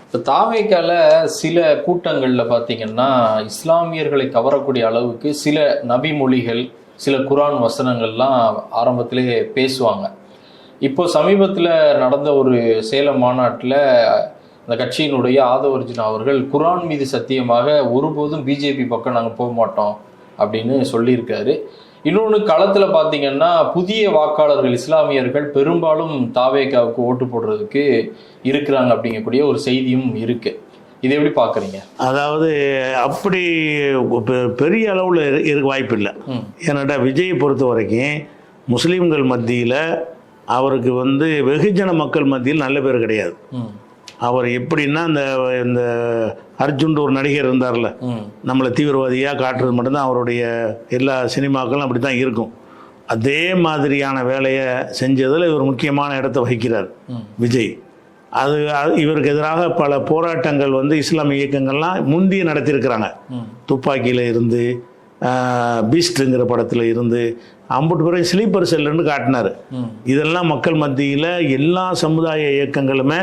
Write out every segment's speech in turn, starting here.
இப்போ தாவேக்கால சில கூட்டங்களில் பார்த்தீங்கன்னா இஸ்லாமியர்களை கவரக்கூடிய அளவுக்கு சில நபி மொழிகள், சில குரான் வசனங்கள்லாம் ஆரம்பத்திலே பேசுவாங்க. இப்போ சமீபத்தில் நடந்த ஒரு சேலம் மாநாட்டில் அந்த கட்சியினுடைய ஆதவர்ஜுனா அவர்கள் குரான் மீது சத்தியமாக ஒருபோதும் பிஜேபி பக்கம் நாங்கள் போக மாட்டோம் அப்படின்னு சொல்லியிருக்காரு. இன்னொன்று களத்தில் பார்த்தீங்கன்னா புதிய வாக்காளர்கள் இஸ்லாமியர்கள் பெரும்பாலும் தாவேக்காவுக்கு ஓட்டு போடுறதுக்கு இருக்கிறாங்க அப்படிங்கக்கூடிய ஒரு செய்தியும் இருக்கு. இதை எப்படி பார்க்குறீங்க? அதாவது அப்படி பெரிய அளவில் இருக்க வாய்ப்பு இல்லை. ஏன்னாட்டா விஜயை பொறுத்த வரைக்கும் முஸ்லீம்கள் மத்தியில் அவருக்கு வெகுஜன மக்கள் மத்தியில் நல்ல பேர் கிடையாது. அவர் எப்படின்னா இந்த அர்ஜுன் ஒரு நடிகர் இருந்தார்ல, நம்மளை தீவிரவாதியாக காட்டுறது மட்டும்தான் அவருடைய எல்லா சினிமாக்களும் அப்படி தான் இருக்கும். அதே மாதிரியான வேலையை செஞ்சதில் இவர் முக்கியமான இடத்தை வகிக்கிறார் விஜய். இவருக்கு எதிராக பல போராட்டங்கள் இஸ்லாமிய இயக்கங்கள்லாம் முந்தைய நடத்தியிருக்கிறாங்க. துப்பாக்கியில் இருந்து, பீஸ்ட்ங்கிற படத்தில் இருந்து, அம்புட்டு பிறகு ஸ்லீப்பர் செல்லுன்னு காட்டினார். இதெல்லாம் மக்கள் மத்தியில் எல்லா சமுதாய இயக்கங்களுமே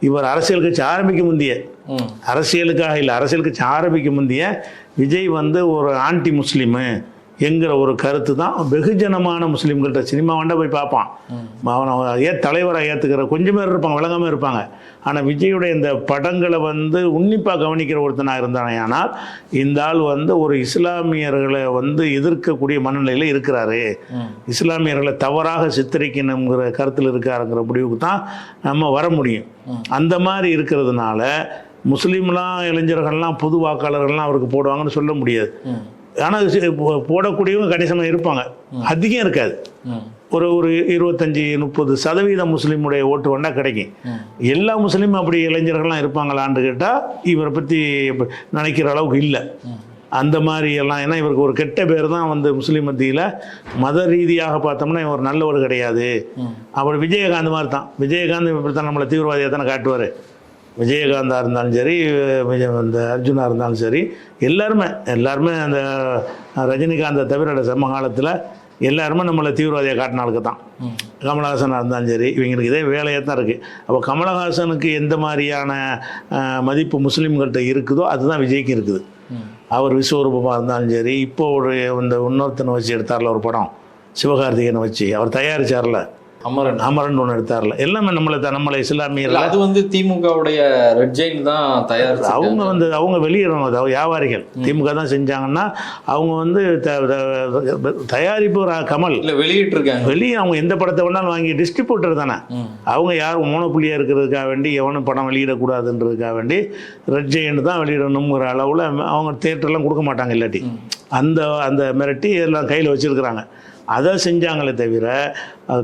இவர் அரசியல் கட்சி ஆரம்பிக்க முந்தைய, அரசியலுக்காக இல்லை, அரசியல் கட்சி ஆரம்பிக்க முந்தைய விஜய் ஒரு ஆன்டி முஸ்லீமு என்கிற ஒரு கருத்து தான் வெகுஜனமான முஸ்லீம்கள்ட்ட சினிமா வேண்டாம் போய் பார்ப்பான். அவனை தலைவராக ஏற்றுக்கிற கொஞ்சம் பேர் இருப்பாங்க, விளங்காமல் இருப்பாங்க. ஆனால் விஜயுடைய இந்த படங்களை உன்னிப்பாக கவனிக்கிற ஒருத்தனாக இருந்தானே. ஆனால் இந்த ஆள் ஒரு இஸ்லாமியர்களை எதிர்க்கக்கூடிய மனநிலையில் இருக்கிறாரு, இஸ்லாமியர்களை தவறாக சித்தரிக்கணுங்கிற கருத்தில் இருக்காருங்கிற முடிவுக்கு தான் நம்ம வர முடியும். அந்த மாதிரி இருக்கிறதுனால முஸ்லீம்லாம் இளைஞர்கள்லாம் புது வாக்காளர்கள்லாம் அவருக்கு போடுவாங்கன்னு சொல்ல முடியாது. ஆனால் போடக்கூடியவங்க கணிசமாக இருப்பாங்க, அதிகம் இருக்காது. ஒரு 25-30% முஸ்லீமுடைய ஓட்டு வேண்டாம் கிடைக்கும். எல்லா முஸ்லீமும் அப்படி இளைஞர்கள்லாம் இருப்பாங்களான்னு கேட்டால் இவரை பற்றி நினைக்கிற அளவுக்கு இல்லை. அந்த மாதிரி எல்லாம், ஏன்னா இவருக்கு ஒரு கெட்ட பேர் தான் முஸ்லீம் மத்தியில். மத ரீதியாக பார்த்தோம்னா இவர் நல்லவர் கிடையாது. அப்புறம் விஜயகாந்த் மாதிரி தான், விஜயகாந்த் இப்படி தான் நம்மளை தீவிரவாதியாக தானே காட்டுவார். விஜயகாந்தாக இருந்தாலும் சரி, இந்த அர்ஜுனா இருந்தாலும் சரி, எல்லாருமே அந்த ரஜினிகாந்தை தவிர சமகாலத்தில் எல்லாருமே நம்மளை தீவிரவாதியாக காட்டினாளுக்கு தான். கமலஹாசனாக இருந்தாலும் சரி, இவங்களுக்கு இதே வேலையாக தான் இருக்குது. அப்போ கமலஹாசனுக்கு எந்த மாதிரியான மதிப்பு முஸ்லீம்கள்கிட்ட இருக்குதோ அதுதான் விஜய்க்கு இருக்குது. அவர் விஸ்வரூபமாக இருந்தாலும் சரி, இப்போ இன்னொருத்தனை வச்சு எடுத்தார்ல ஒரு படம், சிவகார்த்திகேயனை வச்சு அவர் தயாரித்தார்ல, அமரன் ஒன்று எடுத்தார்ல, எல்லாமே நம்மளை இஸ்லாமியர்கள். அது திமுகவுடைய ரெட் ஜெயின் தான் தயாரிச்சு. அவங்க வெளியிடணும், அது வியாபாரிகள் திமுக தான் செஞ்சாங்கன்னா அவங்க தயாரிப்பு கமல் வெளியிட்டிருக்காங்க. வெளியே அவங்க எந்த படத்தை வேணாலும் வாங்கி டிஸ்ட்ரிபியூட்டர் தானே. அவங்க யாரும் மோனோப்புலியாக இருக்கிறதுக்காக வேண்டி எவனும் படம் வெளியிடக்கூடாதுன்றதுக்காக வேண்டி ரெட் ஜெயின் தான் வெளியிடணுங்கிற அளவில் அவங்க தியேட்டர்லாம் கொடுக்க மாட்டாங்க. இல்லாட்டி அந்த மிரட்டி எல்லாம் கையில் வச்சுருக்குறாங்க. அதை செஞ்சாங்களே தவிர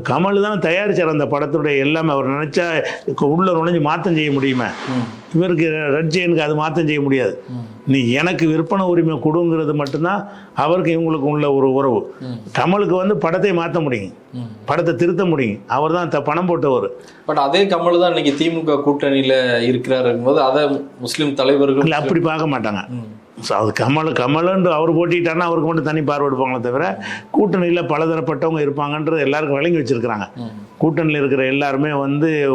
கமல் தான் தயாரித்தார் அந்த படத்துடைய எல்லாமே. அவர் நினச்சா உள்ள நுழைஞ்சு மாற்றம் செய்ய முடியுமே. இவருக்கு ரெட் ஜெயினுக்கு அது மாற்றம் செய்ய முடியாது. நீ எனக்கு விற்பனை உரிமை கொடுங்கிறது மட்டும்தான் அவருக்கு இவங்களுக்கு உள்ள ஒரு உறவு. கமலுக்கு படத்தை மாற்ற முடியும், படத்தை திருத்த முடியும். அவர் தான் பணம் போட்டவர். பட் அதே கமல் தான் இன்னைக்கு திமுக கூட்டணியில் இருக்கிறாருங்கும் போது அதை முஸ்லீம் தலைவர்கள் அப்படி பார்க்க மாட்டாங்க. அது கமலுன்னு அவர் போட்டிட்டாருன்னா அவருக்கு மட்டும் தனி பார்வை எடுப்பாங்களே தவிர கூட்டணியில் பலதரப்பட்டவங்க இருப்பாங்கன்றது எல்லாருக்கும் விளங்கி வச்சுருக்கிறாங்க. கூட்டணியில் இருக்கிற எல்லாருமே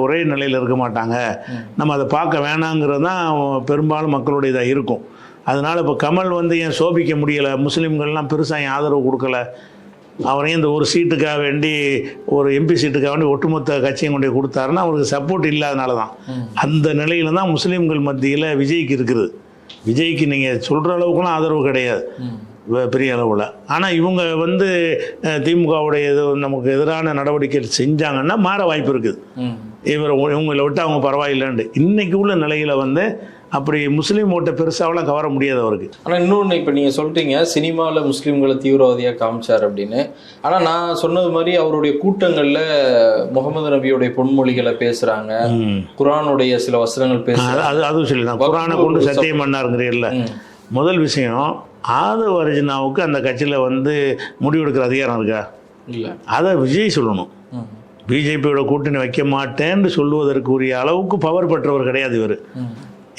ஒரே நிலையில் இருக்க மாட்டாங்க. நம்ம அதை பார்க்க வேணாங்கிறது தான் பெரும்பாலும் மக்களுடைய இதாக இருக்கும். அதனால் இப்போ கமல் ஏன் சோபிக்க முடியலை, முஸ்லீம்கள்லாம் பெருசாக ஏன் ஆதரவு கொடுக்கல, அவரையும் இந்த ஒரு சீட்டுக்காக வேண்டி, ஒரு எம்பி சீட்டுக்காக வேண்டி ஒட்டுமொத்த கட்சியும் கொண்டு கொடுத்தாருன்னா அவருக்கு சப்போர்ட் இல்லாதனால தான். அந்த நிலையில் தான் முஸ்லீம்கள் மத்தியில் விஜய்க்கு இருக்குது. விஜய்க்கு நீங்கள் சொல்கிற அளவுக்குலாம் ஆதரவு கிடையாது பெரிய அளவில். ஆனால் இவங்க திமுகவுடைய நமக்கு எதிரான நடவடிக்கை செஞ்சாங்கன்னா மாற வாய்ப்பு இருக்குது. இவங்களை விட்டு அவங்க பரவாயில்லைன்ட்டு இன்றைக்கி உள்ள நிலையில் அப்படி முஸ்லீம் ஓட்டை பெருசாவெல்லாம் கவர முடியாது அவருக்கு. ஆனால் இன்னொன்று, இப்போ நீங்கள் சொல்கிறீங்க சினிமாவில் முஸ்லீம்களை தீவிரவாதியாக காமிச்சார் அப்படின்னு. ஆனால் நான் சொன்னது மாதிரி அவருடைய கூட்டங்களில் முகமது நபியுடைய பொன்மொழிகளை பேசுகிறாங்க, குரானுடைய சில வசனங்கள் பேசுகிறாங்க. அதுவும் சொல்லிதான் குரானை கொண்டு சத்தியம் பண்ணாருங்கிறீல்ல. முதல் விஷயம், ஆதவ அர்ஜுனாவுக்கு அந்த கட்சியில் முடிவெடுக்கிற அதிகாரம் இருக்கா? இல்லை. அதை விஜய் சொல்லணும். பிஜேபியோட கூட்டணி வைக்க மாட்டேன்னு சொல்லுவதற்குரிய அளவுக்கு பவர் பெற்றவர் கிடையாது இவர்.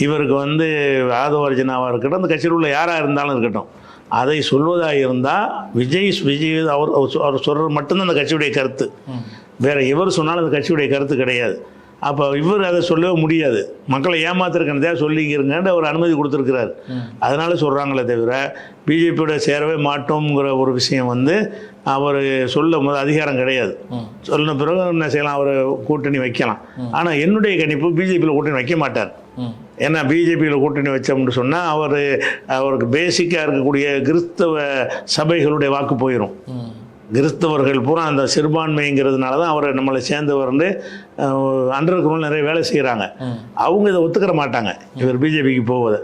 இவருக்கு ஆதவ அர்ஜுனாவாக இருக்கட்டும், அந்த கட்சியில் உள்ள யாராக இருந்தாலும் இருக்கட்டும், அதை சொல்வதாக இருந்தால் விஜய் அவர் சொல்கிறது மட்டும்தான் அந்த கட்சியுடைய கருத்து. வேறு எவர் சொன்னாலும் அந்த கட்சியுடைய கருத்து கிடையாது. அப்போ இவர் அதை சொல்லவே முடியாது. மக்களை ஏமாத்திருக்கனதே சொல்லிக்கிறங்கன்னு அவர் அனுமதி கொடுத்துருக்கிறார். அதனால சொல்கிறாங்களே தவிர பிஜேபியோட சேரவே மாட்டோங்கிற ஒரு விஷயம் வந்து அவர் சொல்ல போது அதிகாரம் கிடையாது. சொன்ன பிறகு என்ன செய்யலாம், அவர் கூட்டணி வைக்கலாம். ஆனால் என்னுடைய கணிப்பு பிஜேபியில் கூட்டணி வைக்க மாட்டார். ஏன்னா பிஜேபியில் கூட்டணி வச்சோம்னு சொன்னால் அவருக்கு பேசிக்காக இருக்கக்கூடிய கிறிஸ்தவ சபைகளுடைய வாக்கு போயிடும். கிறிஸ்தவர்கள் பூரா அந்த சிறுபான்மைங்கிறதுனால தான் அவரை நம்மளை சேர்ந்தவர்னு அண்டர் கிரவுண்டில் நிறைய வேலை செய்கிறாங்க. அவங்க இதை ஒத்துக்கிற மாட்டாங்க, இவர் பிஜேபிக்கு போவதை.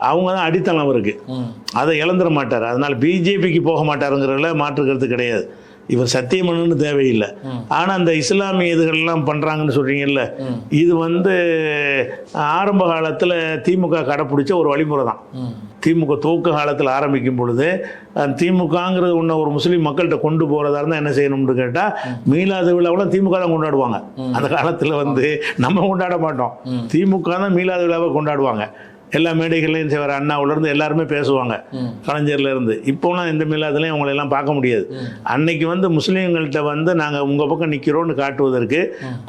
அவங்க தான் அடித்தளம் அவருக்கு, அதை இழந்துட மாட்டார். அதனால் பிஜேபிக்கு போக மாட்டாருங்கிறதுல மாற்றுக்கிறது கிடையாது. இவர் சத்தியம் பண்ணணும்னு தேவையில்லை. ஆனால் அந்த இஸ்லாமிய இதுகள்லாம் பண்ணுறாங்கன்னு சொல்கிறீங்கல்ல, இது வந்து ஆரம்ப காலத்தில் திமுக கடைப்பிடிச்ச ஒரு வழிமுறை தான். திமுக துவக்க காலத்தில் ஆரம்பிக்கும் பொழுது திமுகங்கிறது ஒன்று ஒரு முஸ்லீம் மக்கள்கிட்ட கொண்டு போகிறதா இருந்தால் என்ன செய்யணும்னு கேட்டால், மீலாது விழாவெல்லாம் திமுக தான் கொண்டாடுவாங்க. அந்த காலத்தில் வந்து நம்ம கொண்டாட மாட்டோம், திமுக தான் மீலாது விழாவை கொண்டாடுவாங்க. எல்லா மேடைகள்லையும் செய்வார், அண்ணாவிலேருந்து எல்லாருமே பேசுவாங்க, கலைஞர்லேருந்து. இப்போலாம் எந்த மீலாதுலையும் அவங்களெல்லாம் பார்க்க முடியாது. அன்னைக்கு வந்து முஸ்லீம்கள்கிட்ட வந்து நாங்கள் உங்கள் பக்கம் நிற்கிறோன்னு காட்டுவதற்கு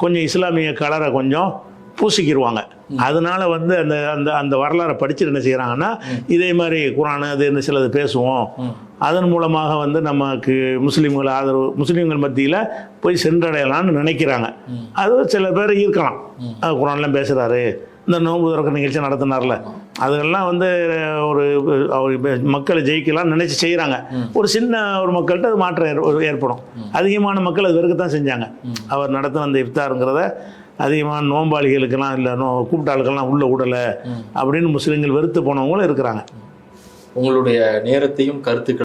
கொஞ்சம் இஸ்லாமிய கலரை கொஞ்சம் பூசிக்கிடுவாங்க. அதனால வந்து அந்த அந்த அந்த வரலாறை படிச்சுட்டு என்ன செய்கிறாங்கன்னா, இதே மாதிரி குரான் அது என்ன சிலது பேசுவோம், அதன் மூலமாக வந்து நமக்கு முஸ்லீம்கள் ஆதரவு, முஸ்லீம்கள் மத்தியில் போய் சென்றடையலாம்னு நினைக்கிறாங்க. அது சில பேர் இருக்கலாம், குரான்லாம் பேசுகிறாரு, இந்த நோன்பு திறக்கிற நிகழ்ச்சி நடத்தினார்ல, அதெல்லாம் வந்து ஒரு மக்களை ஜெயிக்கலாம்னு நினச்சி செய்கிறாங்க. ஒரு சின்ன ஒரு மக்கள்கிட்ட அது மாற்றம் ஏற்படும். அதிகமான மக்கள் அது வெறுக்கத்தான் செஞ்சாங்க. அவர் நடத்தின அந்த இஃப்தாருங்கிறத அதிகமான நோம்பாளிகளுக்கெல்லாம் இல்லை, கூப்பிட்டாளுக்கெல்லாம் உள்ள விடலை அப்படின்னு முஸ்லீம்கள் வெறுத்து போனவங்களும் இருக்கிறாங்க. உங்களுடைய நேரத்தையும் கருத்துக்கள்